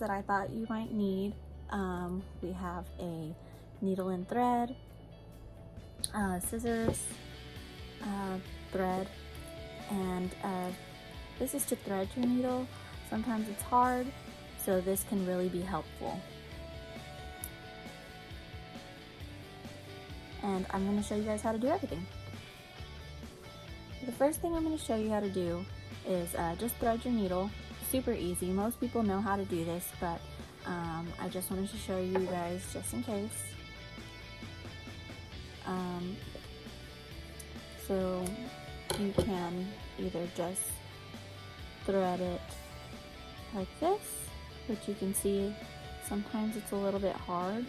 that I thought you might need. We have a needle and thread, scissors, thread, and this is to thread your needle. Sometimes it's hard, so this can really be helpful. And I'm going to show you guys how to do everything. The first thing I'm going to show you how to do is just thread your needle. Super easy. Most people know how to do this, but I just wanted to show you guys just in case. So you can either just thread it like this, which you can see sometimes it's a little bit hard.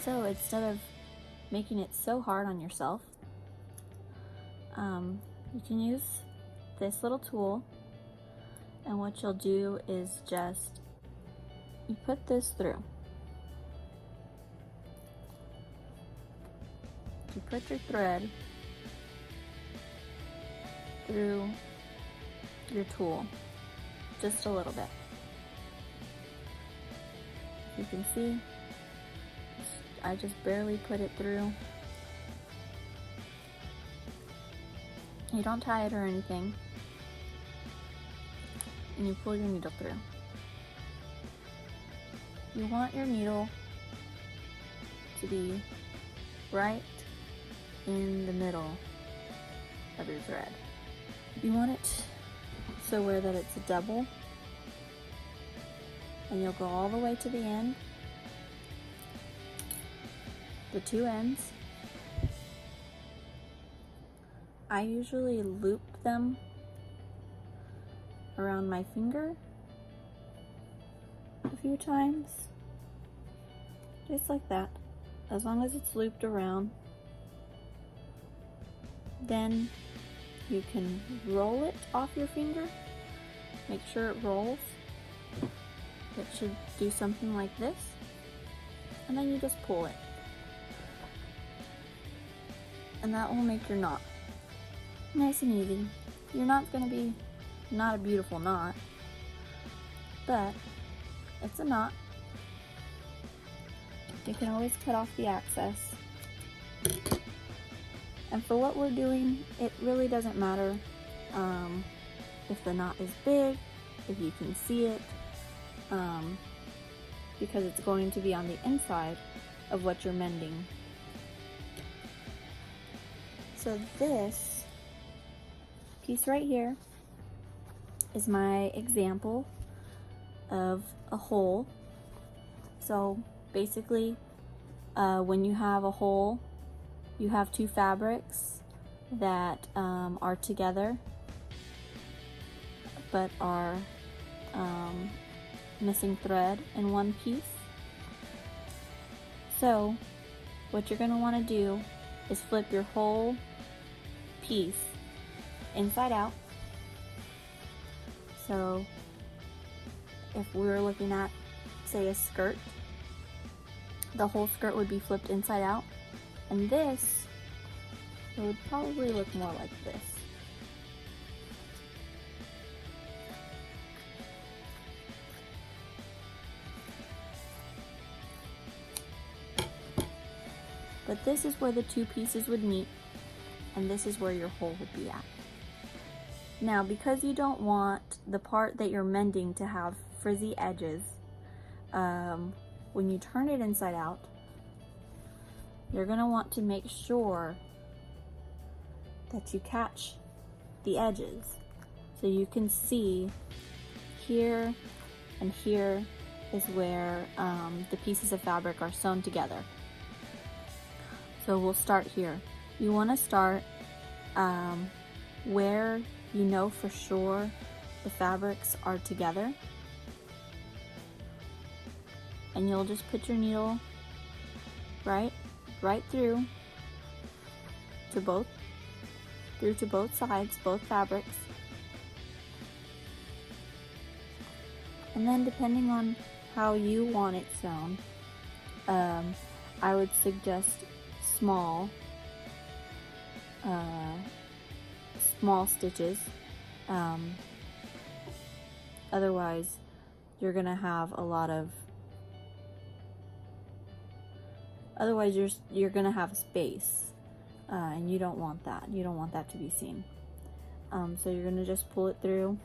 So instead of making it so hard on yourself, you can use this little tool, and what you'll do is just you put this through. You put your thread through your tool just a little bit. You can see I just barely put it through. You don't tie it or anything, and you pull your needle through. You want your needle to be right in the middle of your thread. You want it so where that it's a double, and you'll go all the way to the end, the two ends. I usually loop them around my finger a few times, just like that, as long as it's looped around. Then you can roll it off your finger. Make sure it rolls. It should do something like this, and then you just pull it, and that will make your knot nice and easy. Your knot's going to be not a beautiful knot, but it's a knot. You can always cut off the excess. And for what we're doing, it really doesn't matter if the knot is big, if you can see it, because it's going to be on the inside of what you're mending. So this piece right here is my example of a hole. So basically, when you have a hole, you have two fabrics that are together but are missing thread in one piece. So what you're going to want to do is flip your whole piece inside out. So if we were looking at, say, a skirt, the whole skirt would be flipped inside out, and this, it would probably look more like this. But this is where the two pieces would meet, and this is where your hole would be at. Now, because you don't want the part that you're mending to have frizzy edges, when you turn it inside out, you're going to want to make sure that you catch the edges. So you can see here and here is where the pieces of fabric are sewn together. So we'll start here. You want to start where you know for sure the fabrics are together, and you'll just put your needle right through to both sides, both fabrics. And then depending on how you want it sewn, I would suggest small Otherwise, you're gonna have a lot of, you're gonna have space, and you don't want that. You don't want that to be seen. So you're gonna just pull it through,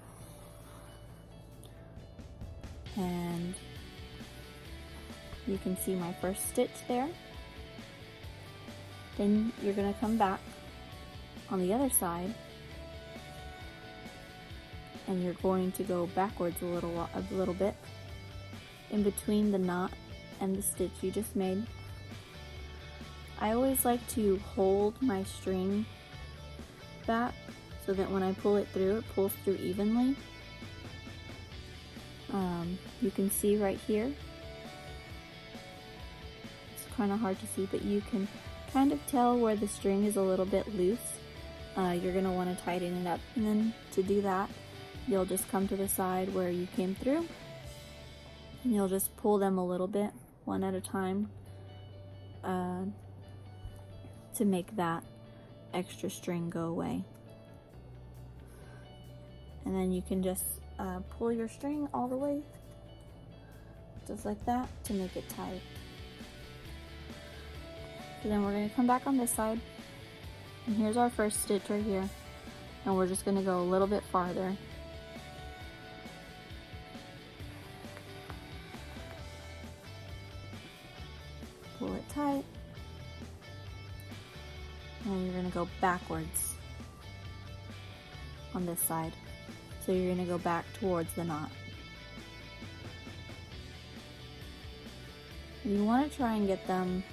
and you can see my first stitch there. Then you're gonna come back on the other side, and you're going to go backwards a little bit in between the knot and the stitch you just made. I always like to hold my string back so that when I pull it through, it pulls through evenly. You can see right here, it's kind of hard to see, but you can kind of tell where the string is a little bit loose. You're going to want to tighten it up, and then to do that, you'll just come to the side where you came through, and you'll just pull them a little bit, one at a time, to make that extra string go away. And then you can just pull your string all the way, just like that, to make it tight. So then we're going to come back on this side, and here's our first stitch right here, and we're just going to go a little bit farther. Pull it tight, and then you're going to go backwards on this side. So you're going to go back towards the knot. You want to try and get them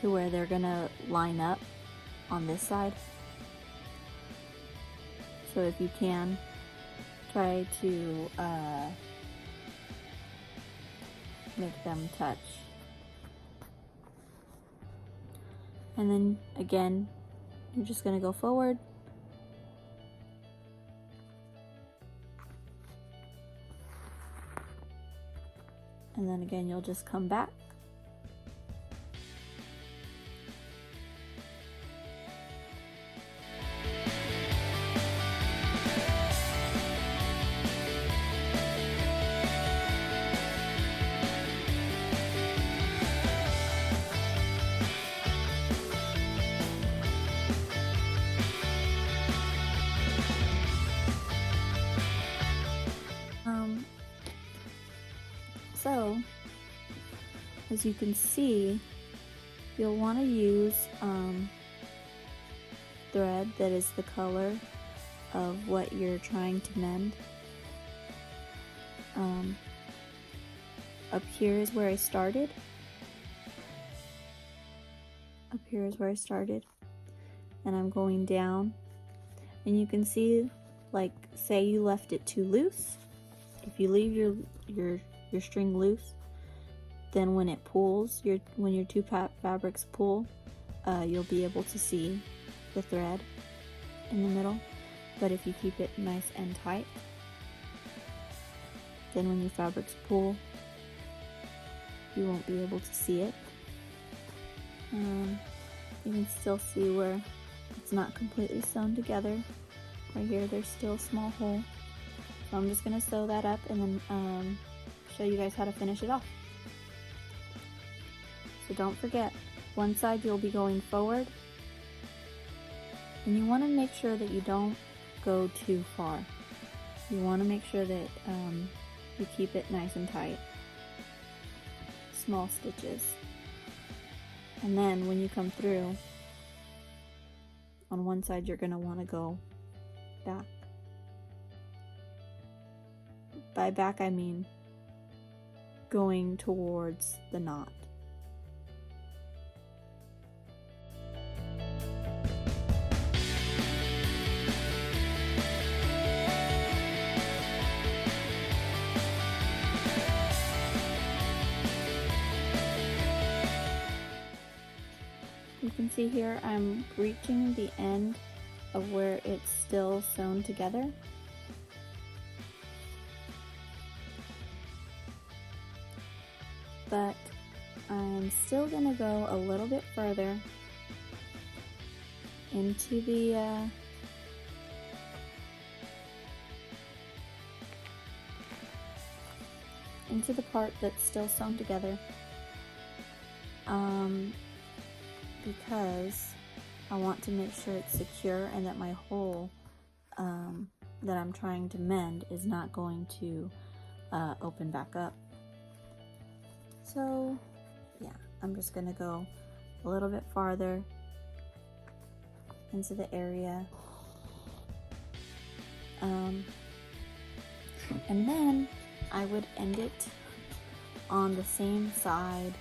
to where they're going to line up on this side. So if you can, try to make them touch. And then again, you're just going to go forward. And then again, you'll just come back. So, as you can see, you'll want to use thread that is the color of what you're trying to mend. Up here is where I started. And I'm going down. And you can see, like, say you left it too loose. If you leave your string loose, then when it pulls, when your two fabrics pull, you'll be able to see the thread in the middle. But if you keep it nice and tight, then when your fabrics pull, you won't be able to see it. You can still see where it's not completely sewn together. Right here, there's still a small hole. So I'm just going to sew that up and then show you guys how to finish it off. So don't forget, one side you'll be going forward, and you want to make sure that you don't go too far. You want to make sure that you keep it nice and tight. Small stitches. And then when you come through, on one side you're going to want to go back. By back I mean going towards the knot. You can see here I'm reaching the end of where it's still sewn together. But I'm still going to go a little bit further into the into the part that's still sewn together, because I want to make sure it's secure and that my hole that I'm trying to mend is not going to open back up. So yeah, I'm just gonna go a little bit farther into the area, and then I would end it on the same side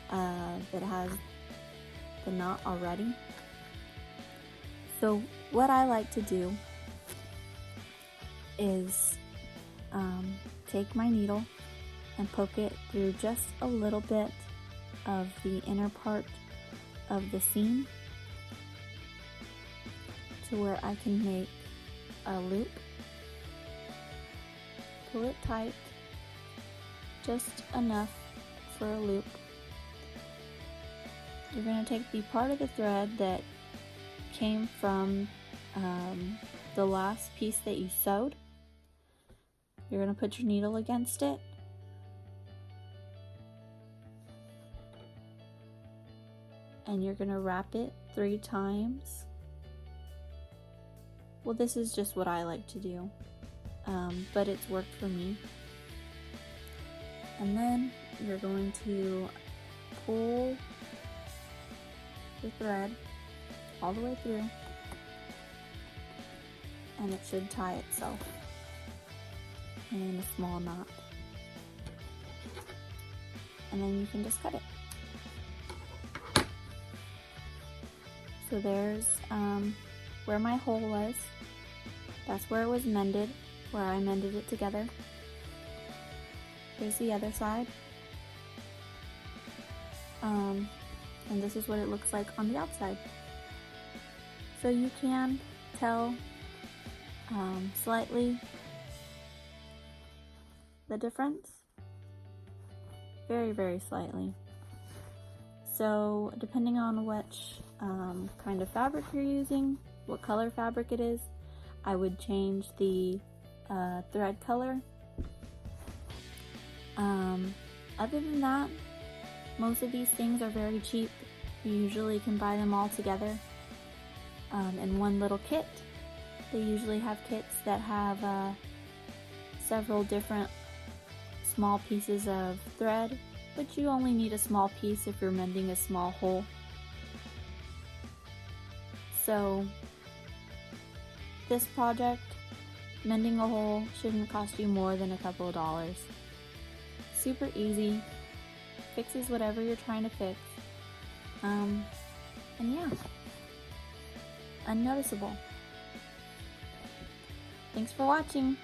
that has the knot already. So what I like to do is take my needle and poke it through just a little bit of the inner part of the seam to where I can make a loop. Pull it tight, just enough for a loop. You're going to take the part of the thread that came from the last piece that you sewed. You're going to put your needle against it, and you're going to wrap it 3 times. Well, this is just what I like to do, but it's worked for me. And then you're going to pull the thread all the way through, and it should tie itself in a small knot. And then you can just cut it. So there's where my hole was. That's where it was mended, where I mended it together. Here's the other side. And this is what it looks like on the outside. So you can tell slightly the difference. Very, very slightly. So depending on which kind of fabric you're using, what color fabric it is, I would change the thread color. Other than that, most of these things are very cheap. You usually can buy them all together in one little kit. They usually have kits that have several different small pieces of thread, but you only need a small piece if you're mending a small hole. So this project, mending a hole, shouldn't cost you more than a couple of dollars. Super easy, fixes whatever you're trying to fix, and yeah, unnoticeable. Thanks for watching.